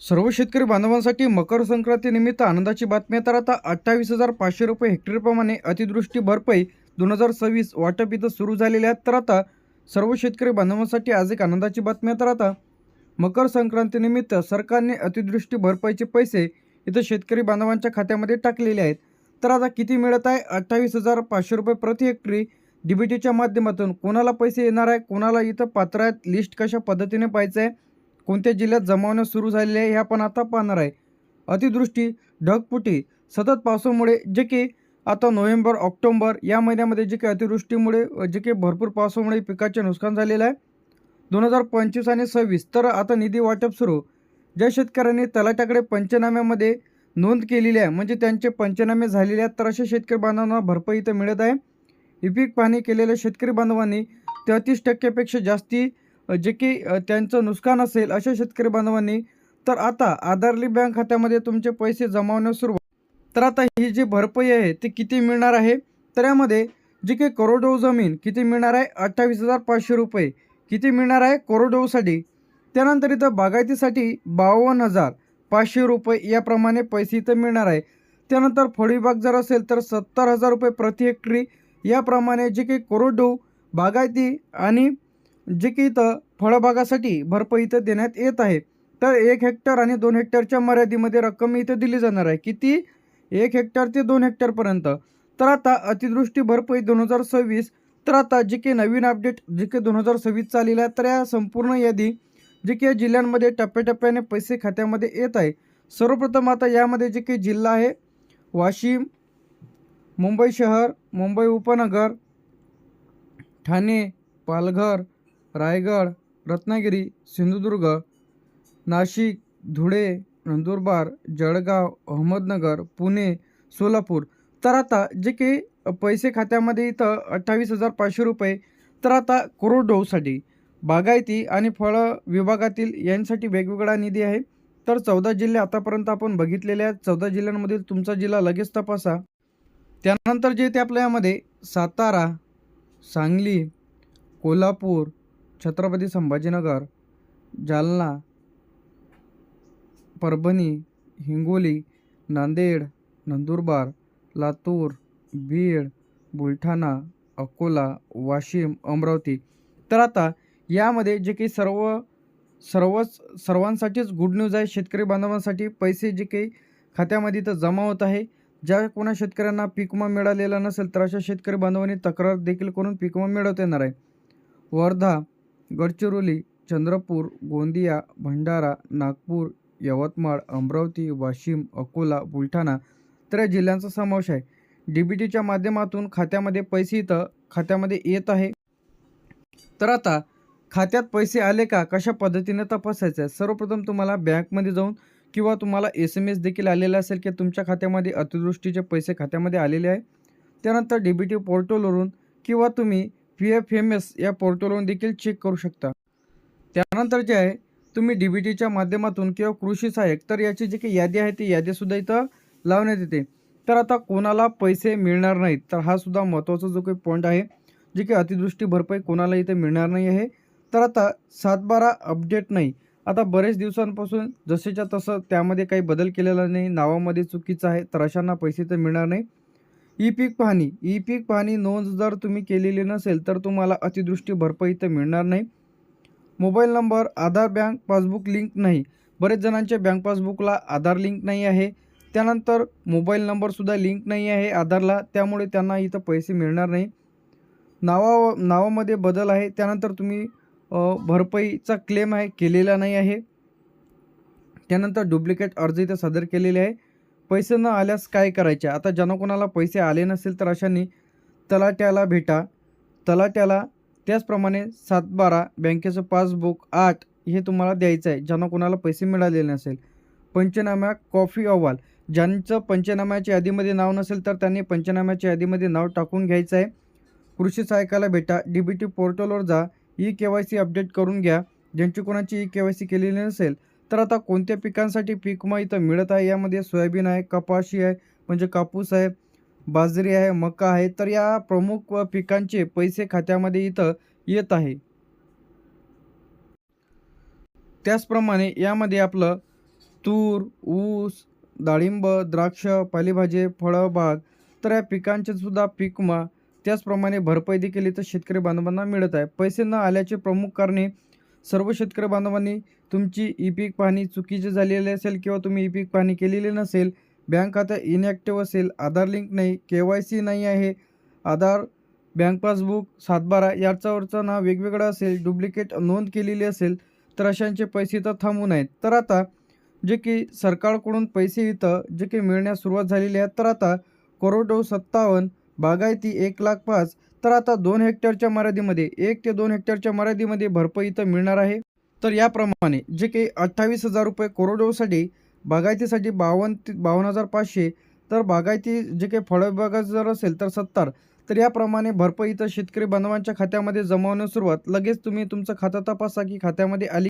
सर्व शेतकरी बांधवांसाठी मकर संक्रांतीनिमित्त आनंदाची बातमी. तर आता 28,500 रुपये हेक्टरप्रमाणे अतिवृष्टी भरपाई 2026 वाटप इथं सुरू झालेले आहेत. तर आता सर्व शेतकरी बांधवांसाठी आज एक आनंदाची बातमी आहे. तर आता मकर संक्रांतीनिमित्त सरकारने अतिवृष्टी भरपाईचे पैसे इथं शेतकरी बांधवांच्या खात्यामध्ये टाकलेले आहेत. तर आता किती मिळत आहे? 28,500 रुपये प्रति हेक्टरी डीबीटीच्या माध्यमातून. कोणाला पैसे येणार आहे, कोणाला इथं पात्र आहेत, लिस्ट कशा पद्धतीने पाहायचं आहे, कोणत्या जिल्ह्यात जमावणं सुरू झालेले आहे हे आपण आता पाहणार आहे. अतिवृष्टी, ढगफुटी, सतत पावसामुळे जे की आता नोव्हेंबर ऑक्टोबर या महिन्यामध्ये जे काही अतिवृष्टीमुळे जे काही भरपूर पावसामुळे पिकाचे नुकसान झालेलं आहे 2025 आणि 26. तर आता निधी वाटप सुरू. ज्या शेतकऱ्यांनी तलाट्याकडे पंचनाम्यामध्ये नोंद केलेली आहे, म्हणजे त्यांचे पंचनामे झालेले आहेत, तर अशा शेतकरी बांधवांना भरपाई इथं मिळत आहे. ई पीक पाहणी केलेल्या शेतकरी बांधवांनी 33% जास्ती जे की त्यांचं नुकसान असेल अशा शेतकरी बांधवांनी तर आता आधारली बँक खात्यामध्ये तुमचे पैसे जमावण्यास सुरुवात. तर आता ही जी भरपाई आहे ती किती मिळणार आहे? तर यामध्ये जी काही कोरडवाहू जमीन किती मिळणार आहे? 28,500 रुपये किती मिळणार आहे कोरडवाहूसाठी. त्यानंतर इथं बागायतीसाठी 52,500 रुपये याप्रमाणे पैसे इथं मिळणार आहे. त्यानंतर फळविभाग जर असेल तर 70,000 रुपये प्रति हेक्टरी याप्रमाणे जे काही कोरडवाहू, बागायती आणि जे की इथं फळबागासाठी भरपाई इथं देण्यात येत आहे. तर 1 हेक्टर आणि 2 हेक्टरच्या मर्यादेमध्ये रक्कम इथं दिली जाणार आहे. किती? 1 हेक्टर ते 2 हेक्टरपर्यंत. तर आता अतिवृष्टी भरपाई 2026. तर आता जे काही नवीन अपडेट जे काही 2026 आलेलं आहे, तर या संपूर्ण यादी जे काही जिल्ह्यांमध्ये टप्प्याटप्प्याने पैसे खात्यामध्ये येत आहे. सर्वप्रथम आता यामध्ये जे काही जिल्हा आहे वाशिम, मुंबई शहर, मुंबई उपनगर, ठाणे, पालघर, रायगड, रत्नागिरी, सिंधुदुर्ग, नाशिक, धुळे, नंदुरबार, जळगाव, अहमदनगर, पुणे, सोलापूर. तर आता जे काही पैसे खात्यामध्ये इथं 28,500 रुपये. तर आता कोरडवाहूसाठी, बागायती आणि फळं विभागातील यांसाठी वेगवेगळा निधी आहे. तर 14 जिल्हे आतापर्यंत आपण बघितलेले आहेत. 14 जिल्ह्यांमधील तुमचा जिल्हा लगेच तपासा. त्यानंतर जे ते आपल्या यामध्ये सातारा, सांगली, कोल्हापूर, छत्रपती संभाजीनगर, जालना, परभणी, हिंगोली, नांदेड, नंदुरबार, लातूर, बीड, बुलढाणा, अकोला, वाशिम, अमरावती. तर आता यामध्ये जे काही सर्वांसाठीच गुड न्यूज आहे. शेतकरी बांधवांसाठी पैसे जे काही खात्यामध्ये इथं जमा होत आहे. ज्या कोणा शेतकऱ्यांना पीक विमा मिळालेला नसेल तर अशा शेतकरी बांधवांनी तक्रार देखील करून पीक विमा मिळवता येणार आहे. वर्धा, गडचिरोली, चंद्रपूर, गोंदिया, भंडारा, नागपूर, यवतमाळ, अमरावती, वाशिम, अकोला, बुलढाणा तर या जिल्ह्यांचा समावेश आहे. डीबीटीच्या माध्यमातून खात्यामध्ये पैसे इथं खात्यामध्ये येत आहे. तर आता खात्यात पैसे आले का, कशा पद्धतीने तपासायचं आहे? सर्वप्रथम तुम्हाला बँकमध्ये जाऊन किंवा तुम्हाला SMS देखील आलेला असेल की तुमच्या खात्यामध्ये अतिवृष्टीचे पैसे खात्यामध्ये आलेले आहे. त्यानंतर डीबीटी पोर्टलवरून किंवा तुम्ही PFMS या पोर्टलवरून देखील चेक करू शकता. त्यानंतर जे आहे तुम्ही डीबीटीच्या माध्यमातून किंवा कृषी सहाय्यक तर याची जी काही यादी आहे ती यादीसुद्धा इथं लावण्यात येते. तर आता कोणाला पैसे मिळणार नाहीत तर हा सुद्धा महत्त्वाचा जो काही पॉईंट आहे, जी काही अतिवृष्टी भरपाई कोणाला इथे मिळणार नाही आहे. तर आता 7/12 अपडेट नाही. आता बरेच दिवसांपासून जसेच्या तसं त्यामध्ये काही बदल केलेला नाही, नावामध्ये चुकीचं आहे, तर अशांना पैसे तर मिळणार नाही. ई पीक पाहणी नोंद जर तुम्ही केलेली नसेल तर तुम्हाला अतिवृष्टी भरपाई तर मिळणार नाही. मोबाईल नंबर, आधार बँक पासबुक लिंक नाही. बरेच जणांच्या बँक पासबुकला आधार लिंक नाही आहे. त्यानंतर मोबाईल नंबरसुद्धा लिंक नाही आहे आधारला, त्यामुळे त्यांना इथं पैसे मिळणार नाही. नावामध्ये बदल आहे. त्यानंतर तुम्ही भरपाईचा क्लेम आहे केलेला नाही आहे. त्यानंतर डुप्लिकेट अर्ज इथं सादर केलेले आहे. पैसे न आल्यास काय करायचे? आता ज्यांना कोणाला पैसे आले नसेल तर अशांनी तलाट्याला भेटा. तलाट्याला त्याचप्रमाणे 7/12 बँकेचं पासबुक 8 हे तुम्हाला द्यायचं आहे ज्यांना कोणाला पैसे मिळालेले नसेल. पंचनामा कॉफी अहवाल, ज्यांचं पंचनाम्याच्या यादीमध्ये नाव नसेल तर त्यांनी पंचनाम्याच्या यादीमध्ये नाव टाकून घ्यायचं आहे. कृषी सहाय्यकाला भेटा. डीबीटी पोर्टलवर जा, KYC अपडेट करून घ्या. ज्यांची कोणाची KYC केलेली नसेल तर आता कोणत्या पिकांसाठी पीक विमा इथं मिळत आहे, यामध्ये सोयाबीन आहे, कपाशी आहे म्हणजे कापूस आहे, बाजरी आहे, मका आहे. तर या प्रमुख पिकांचे पैसे खात्यामध्ये इथं येत आहे. त्याचप्रमाणे यामध्ये आपलं तूर, ऊस, डाळिंब, द्राक्ष, पालेभाजी, फळं, बाग तर या पिकांचे सुद्धा पीक विमा त्याचप्रमाणे भरपाई देखील इथं शेतकरी बांधवांना मिळत आहे. पैसे न आल्याचे प्रमुख कारणे सर्व शेतकरी बांधवांनी तुमची ई-पीक पाहणी चुकीची झालेली असेल किंवा तुम्ही ई-पीक पाहणी केलेली नसेल, बँक खाता इनॅक्टिव्ह असेल, आधार लिंक नाही, के-वाय-सी नाही आहे, आधार, बँक पासबुक, सातबारा याच्यावरचं नाव वेगवेगळं असेल, डुप्लिकेट नोंद केलेली असेल, तर अशांचे पैसे इथं थांबू नयेत. तर आता जे की सरकारकडून पैसे इथं जे की मिळण्यास सुरुवात झालेली आहे. तर आता कोरडवाहू 57, बागायती 1,05,000 तर आता 2 हेक्टरच्या मर्यादेमध्ये 1 ते 2 हेक्टरच्या मर्यादेमध्ये भरपाई इथं मिळणार आहे. तर याप्रमाणे जे काही 28,000 रुपये कोरडवाहूसाठी, बागायतीसाठी 52,500 तर बागायती जे काही फळ विभागाचं जर असेल तर 70 तर याप्रमाणे भरपाई इथं शेतकरी बांधवांच्या खात्यामध्ये जमा होण्यास सुरुवात. लगेच तुम्ही तुमचं खातं तपासा की खात्यामध्ये आली